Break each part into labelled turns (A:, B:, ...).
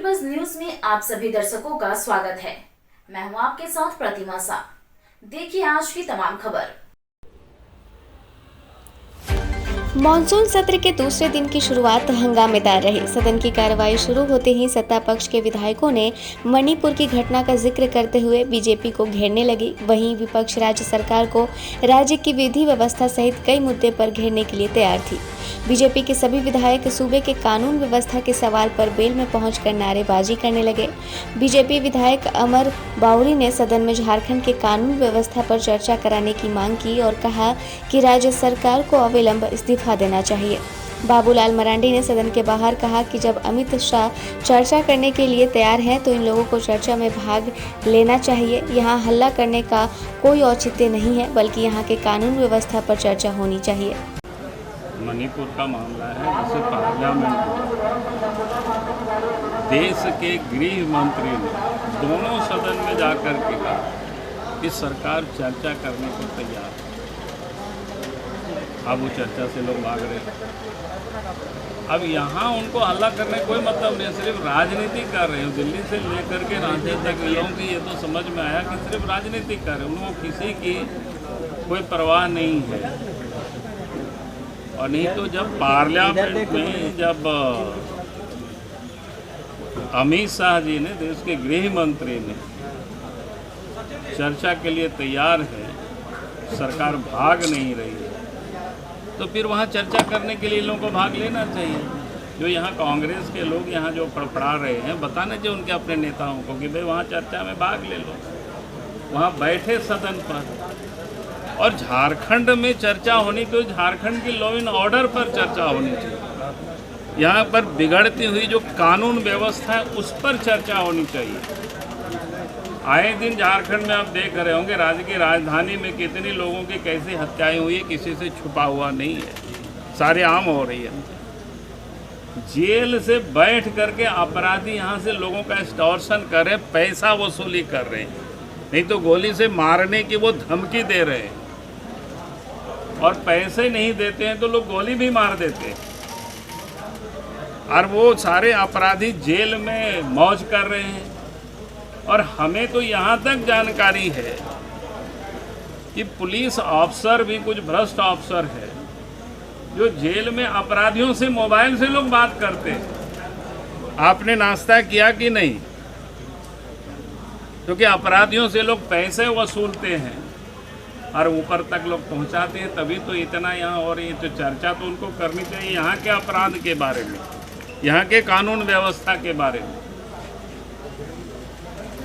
A: बज न्यूज में आप सभी दर्शकों का स्वागत है। मैं हूं आपके साथ प्रतिमा सा। देखिए आज की तमाम खबर।
B: मॉनसून सत्र के दूसरे दिन की शुरुआत हंगामेदार रही। सदन की कार्रवाई शुरू होते ही सत्ता पक्ष के विधायकों ने मणिपुर की घटना का जिक्र करते हुए बीजेपी को घेरने लगी। वहीं विपक्ष राज्य सरकार को राज्य की विधि व्यवस्था सहित कई मुद्दे पर घेरने के लिए तैयार थी। बीजेपी के सभी विधायक सूबे के कानून व्यवस्था के सवाल पर बेल में पहुंचकर नारेबाजी करने लगे। बीजेपी विधायक अमर बाउरी ने सदन में झारखंड के कानून व्यवस्था पर चर्चा कराने की मांग की और कहा कि राज्य सरकार को अविलंब इस्तीफा देना चाहिए। बाबूलाल मरांडी ने सदन के बाहर कहा कि जब अमित शाह चर्चा करने के लिए तैयार हैं तो इन लोगों को चर्चा में भाग लेना चाहिए। यहाँ हल्ला करने का कोई औचित्य नहीं है, बल्कि यहाँ के कानून व्यवस्था पर चर्चा होनी चाहिए।
C: मणिपुर का मामला है जिसे पार्लियामेंट देश के गृह मंत्री ने दोनों सदन में जाकर के कहा कि सरकार चर्चा करने को तैयार है। अब वो चर्चा से लोग भाग रहे हैं। अब यहाँ उनको हल्ला करने कोई मतलब नहीं, सिर्फ राजनीति कर रहे हैं। दिल्ली से लेकर के रांची तक लोगों की ये तो समझ में आया कि सिर्फ राजनीति कर रहे हैं, उनको किसी की कोई परवाह नहीं है। और नहीं तो जब पार्लियामेंट में जब अमित शाह जी ने, देश के गृह मंत्री ने चर्चा के लिए तैयार है, सरकार भाग नहीं रही है, तो फिर वहाँ चर्चा करने के लिए लोगों को भाग लेना चाहिए। जो यहाँ कांग्रेस के लोग यहाँ जो फड़फड़ा रहे हैं, बताना चाहिए उनके अपने नेताओं को कि भाई वहाँ चर्चा में भाग ले लो, वहाँ बैठे सदन पर। और झारखंड में चर्चा होनी तो झारखंड की लॉ एंड ऑर्डर पर चर्चा होनी चाहिए। यहाँ पर बिगड़ती हुई जो कानून व्यवस्था है उस पर चर्चा होनी चाहिए। आए दिन झारखंड में आप देख रहे होंगे राज्य की राजधानी में कितनी लोगों की कैसी हत्याएं हुई है, किसी से छुपा हुआ नहीं है, सारे आम हो रही है। जेल से बैठ करके अपराधी यहाँ से लोगों का एक्सटॉर्शन कर रहे हैं, पैसा वसूली कर रहे हैं, नहीं तो गोली से मारने की वो धमकी दे रहे हैं। और पैसे नहीं देते हैं तो लोग गोली भी मार देते हैं। और वो सारे अपराधी जेल में मौज कर रहे हैं। और हमें तो यहाँ तक जानकारी है कि पुलिस अफसर भी कुछ भ्रष्ट अफसर है जो जेल में अपराधियों से मोबाइल से लोग बात करते हैं, आपने नाश्ता किया कि नहीं, क्योंकि अपराधियों से लोग पैसे वसूलते हैं और ऊपर तक लोग पहुंचाते हैं, तभी तो इतना यहाँ हो रही है। तो चर्चा तो उनको करनी चाहिए यहाँ के अपराध के बारे में, यहाँ के कानून व्यवस्था के बारे में।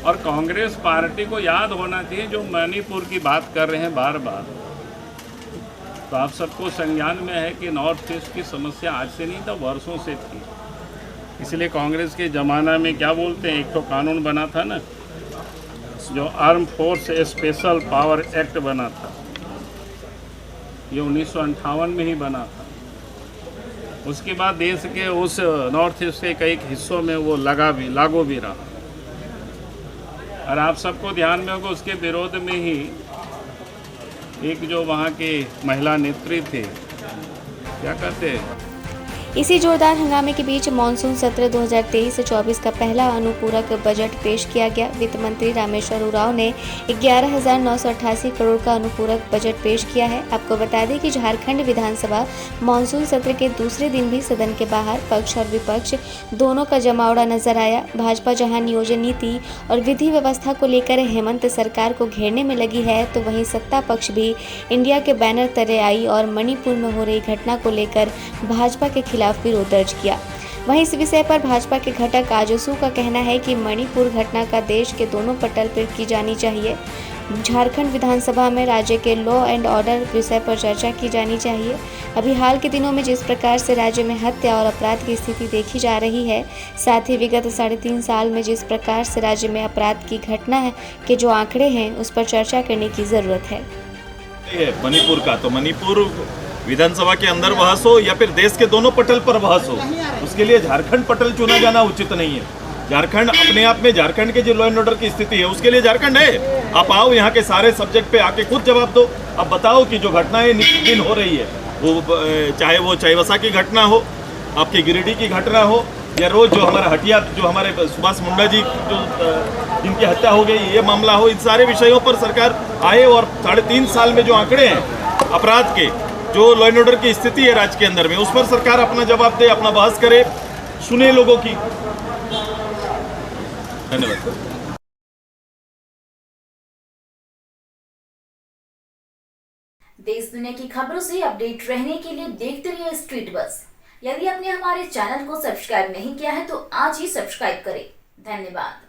C: और कांग्रेस पार्टी को याद होना चाहिए, जो मणिपुर की बात कर रहे हैं बार बार, तो आप सबको संज्ञान में है कि नॉर्थ ईस्ट की समस्या आज से नहीं था, वर्षों से थी। इसलिए कांग्रेस के ज़माना में क्या बोलते हैं, एक तो कानून बना था ना, जो arm force special power act बना था, ये 1958 में ही बना था। उसके बाद देश के उस नॉर्थ ईस्ट के कई हिस्सों में वो लागू भी रहा। और आप सबको ध्यान में होगा उसके विरोध में ही एक जो वहाँ के महिला नेत्री थे, क्या कहते हैं,
B: इसी जोरदार हंगामे के बीच मानसून सत्र 2023 से 24 का पहला अनुपूरक बजट पेश किया गया। वित्त मंत्री रामेश्वर उरांव ने 11,988 करोड़ का अनुपूरक बजट पेश किया है। आपको बता दें कि झारखंड विधानसभा मानसून सत्र के दूसरे दिन भी सदन के बाहर पक्ष और विपक्ष दोनों का जमावड़ा नजर आया। भाजपा जहां नियोजन नीति और विधि व्यवस्था को लेकर हेमंत सरकार को घेरने में लगी है, तो वहीं सत्ता पक्ष भी इंडिया के बैनर तले आई और मणिपुर में हो रही घटना को लेकर भाजपा के खिलाफ विरोध दर्ज किया। वहीं इस विषय पर भाजपा के घटक आजसू का कहना है कि मणिपुर घटना का देश के दोनों पटल पर की जानी चाहिए। झारखंड विधानसभा में राज्य के लॉ एंड ऑर्डर विषय पर चर्चा की जानी चाहिए। अभी हाल के दिनों में जिस प्रकार से राज्य में हत्या और अपराध की स्थिति देखी जा रही है, साथ ही विगत 3.5 साल में जिस प्रकार से राज्य में अपराध की घटना है के जो आंकड़े हैं, उस पर चर्चा करने की जरूरत है।
D: मणिपुर का तो मणिपुर विधानसभा के अंदर बहस हो या फिर देश के दोनों पटल पर बहस हो, उसके लिए झारखंड पटल चुना जाना उचित नहीं है। झारखंड अपने आप में, झारखंड के जो लॉ एंड ऑर्डर की स्थिति है उसके लिए झारखंड है। आप आओ यहाँ के सारे सब्जेक्ट पे आके खुद जवाब दो। अब बताओ कि जो घटनाएं नित्य दिन हो रही है, वो चाहे वो चाईबासा की घटना हो, आपकी गिरिडीह की घटना हो, या रोज जो हमारा हटिया जो हमारे सुभाष मुंडा जी जो जिनकी हत्या हो गई ये मामला हो, इन सारे विषयों पर सरकार आए और 3.5 साल में जो आंकड़े हैं अपराध के, जो लॉ एंड ऑर्डर की स्थिति है राज्य के अंदर में, उस पर सरकार अपना जवाब दे, अपना बहस करे, सुने लोगों की। धन्यवाद।
A: देश दुनिया की खबरों से अपडेट रहने के लिए देखते रहिए स्ट्रीट बस। यदि आपने हमारे चैनल को सब्सक्राइब नहीं किया है तो आज ही सब्सक्राइब करें। धन्यवाद।